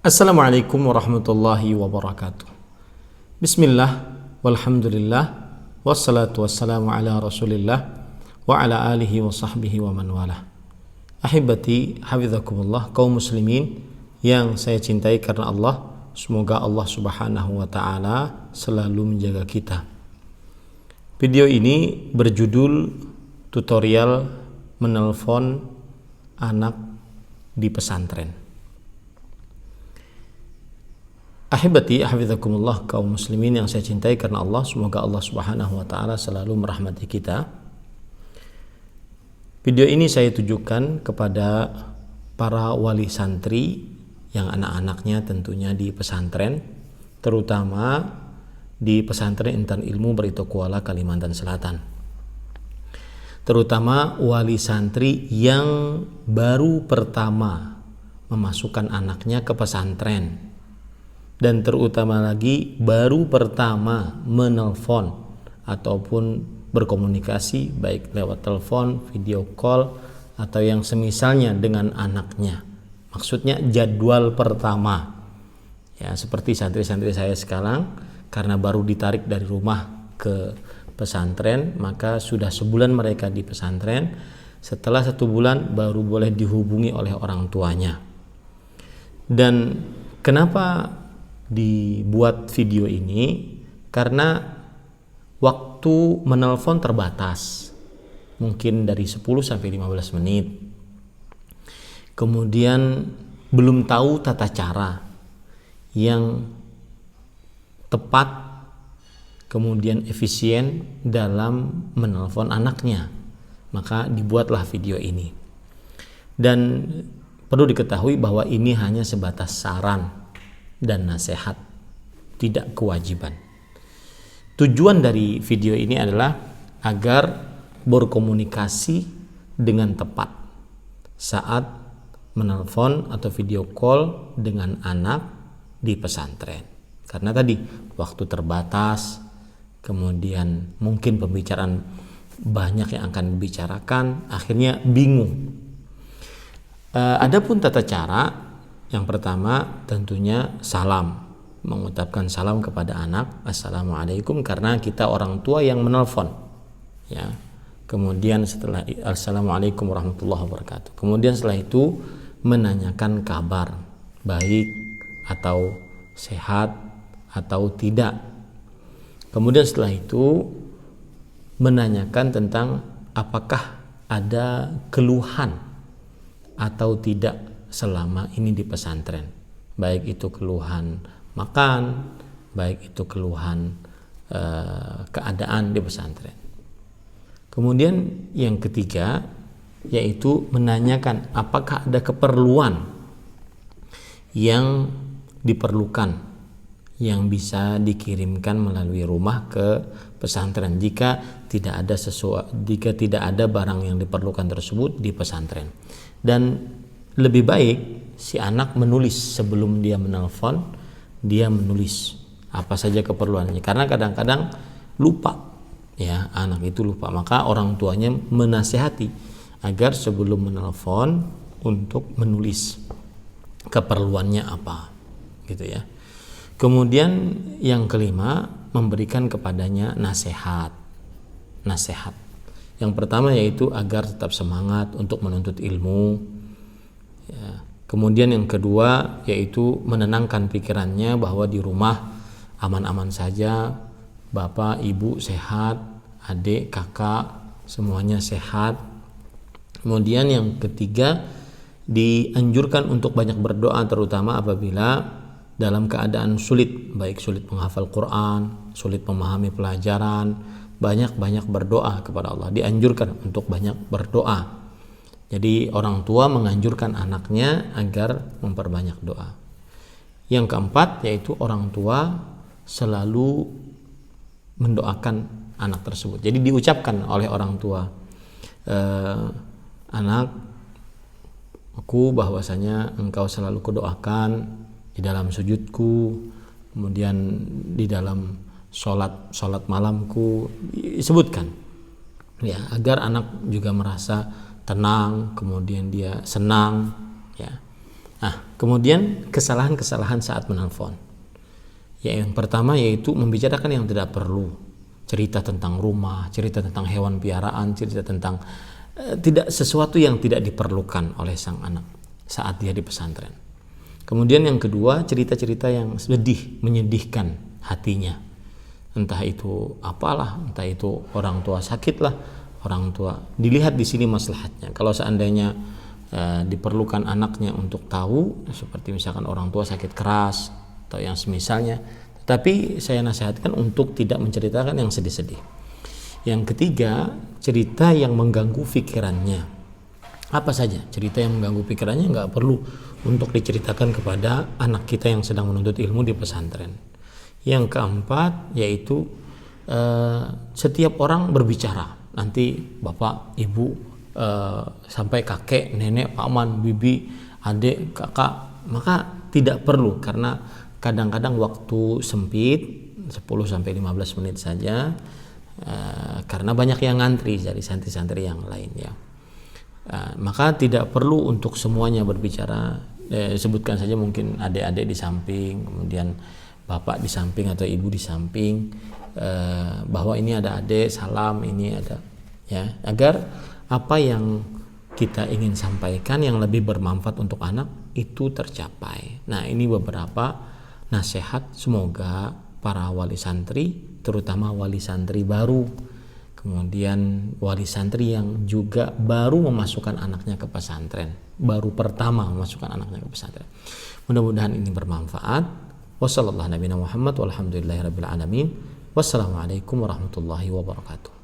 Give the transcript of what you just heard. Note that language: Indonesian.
Assalamualaikum warahmatullahi wabarakatuh. Bismillah, walhamdulillah, wassalatu wassalamu ala rasulillah, wa ala alihi wa sahbihi wa man wala. Ahibati, hafizakumullah, kaum muslimin yang saya cintai karena Allah. Semoga Allah subhanahu wa ta'ala selalu menjaga kita. Video ini berjudul tutorial menelpon anak di pesantren. Ahibati, hafizakumullah, kaum muslimin yang saya cintai karena Allah. Semoga Allah subhanahu wa ta'ala selalu merahmati kita. Video ini saya tujukan kepada para wali santri yang anak-anaknya tentunya di pesantren, terutama di pesantren Intan Ilmu Barito Kuala, Kalimantan Selatan. Terutama wali santri yang baru pertama memasukkan anaknya ke pesantren, dan terutama lagi baru pertama menelpon ataupun berkomunikasi baik lewat telepon, video call, atau yang semisalnya dengan anaknya. Maksudnya jadwal pertama. Ya, seperti santri-santri saya sekarang, karena baru ditarik dari rumah ke pesantren, maka sudah sebulan mereka di pesantren. Setelah 1 bulan baru boleh dihubungi oleh orang tuanya. Dan kenapa dibuat video ini? Karena waktu menelpon terbatas, mungkin dari 10 sampai 15 menit. Kemudian belum tahu tata cara yang tepat, kemudian efisien dalam menelpon anaknya, maka dibuatlah video ini. Dan perlu diketahui bahwa ini hanya sebatas saran dan nasihat, tidak kewajiban. Tujuan dari video ini adalah agar berkomunikasi dengan tepat saat menelpon atau video call dengan anak di pesantren. Karena tadi waktu terbatas, kemudian mungkin pembicaraan banyak yang akan dibicarakan, akhirnya bingung. Adapun tata cara, yang pertama tentunya salam, mengucapkan salam kepada anak, assalamualaikum, karena kita orang tua yang menelpon, ya. Kemudian setelah assalamualaikum warahmatullahi wabarakatuh, kemudian setelah itu menanyakan kabar, baik atau sehat atau tidak. Kemudian setelah itu menanyakan tentang apakah ada keluhan atau tidak selama ini di pesantren, baik itu keluhan makan, baik itu keluhan keadaan di pesantren. Kemudian yang ketiga yaitu menanyakan apakah ada keperluan yang diperlukan yang bisa dikirimkan melalui rumah ke pesantren jika tidak ada barang yang diperlukan tersebut di pesantren. Dan lebih baik si anak menulis sebelum dia menelpon, dia menulis apa saja keperluannya, karena kadang-kadang lupa, ya, anak itu lupa. Maka orang tuanya menasihati agar sebelum menelpon untuk menulis keperluannya apa, gitu ya. Kemudian yang kelima, memberikan kepadanya nasihat. Yang pertama yaitu agar tetap semangat untuk menuntut ilmu. Ya. Kemudian yang kedua yaitu menenangkan pikirannya bahwa di rumah aman-aman saja, bapak, ibu sehat, adik, kakak semuanya sehat. Kemudian yang ketiga, dianjurkan untuk banyak berdoa, terutama apabila dalam keadaan sulit, baik sulit menghafal Quran, sulit memahami pelajaran, banyak-banyak berdoa kepada Allah. Dianjurkan untuk banyak berdoa. Jadi orang tua menganjurkan anaknya agar memperbanyak doa. Yang keempat yaitu orang tua selalu mendoakan anak tersebut. Jadi diucapkan oleh orang tua, anak, aku bahwasanya engkau selalu kudoakan di dalam sujudku, kemudian di dalam sholat malamku, disebutkan, ya, agar anak juga merasa tenang, kemudian dia senang, ya. Nah, kemudian kesalahan-kesalahan saat menelpon. Ya, yang pertama yaitu membicarakan yang tidak perlu. Cerita tentang rumah, cerita tentang hewan piaraan, cerita tentang tidak sesuatu yang tidak diperlukan oleh sang anak saat dia di pesantren. Kemudian yang kedua, cerita-cerita yang sedih, menyedihkan hatinya. Entah itu apalah, entah itu orang tua sakit lah, orang tua. Dilihat di sini maslahatnya. Kalau seandainya diperlukan anaknya untuk tahu, seperti misalkan orang tua sakit keras atau yang semisalnya, tetapi saya nasihatkan untuk tidak menceritakan yang sedih-sedih. Yang ketiga, cerita yang mengganggu pikirannya. Apa saja cerita yang mengganggu pikirannya nggak perlu untuk diceritakan kepada anak kita yang sedang menuntut ilmu di pesantren. Yang keempat yaitu setiap orang berbicara, nanti bapak, ibu, sampai kakek, nenek, paman, bibi, adik, kakak, maka tidak perlu, karena kadang-kadang waktu sempit 10-15 menit saja, karena banyak yang ngantri dari santri-santri yang lain ya. Maka tidak perlu untuk semuanya berbicara. Sebutkan saja mungkin adik-adik di samping, kemudian bapak di samping atau ibu di samping, bahwa ini ada adik, salam, ini ada, ya, agar apa yang kita ingin sampaikan yang lebih bermanfaat untuk anak itu tercapai. Nah, ini beberapa nasihat, semoga para wali santri, terutama wali santri baru, kemudian wali santri yang juga baru memasukkan anaknya ke pesantren, baru pertama memasukkan anaknya ke pesantren, mudah-mudahan ini bermanfaat. Wassalamualaikum warahmatullahi wabarakatuh.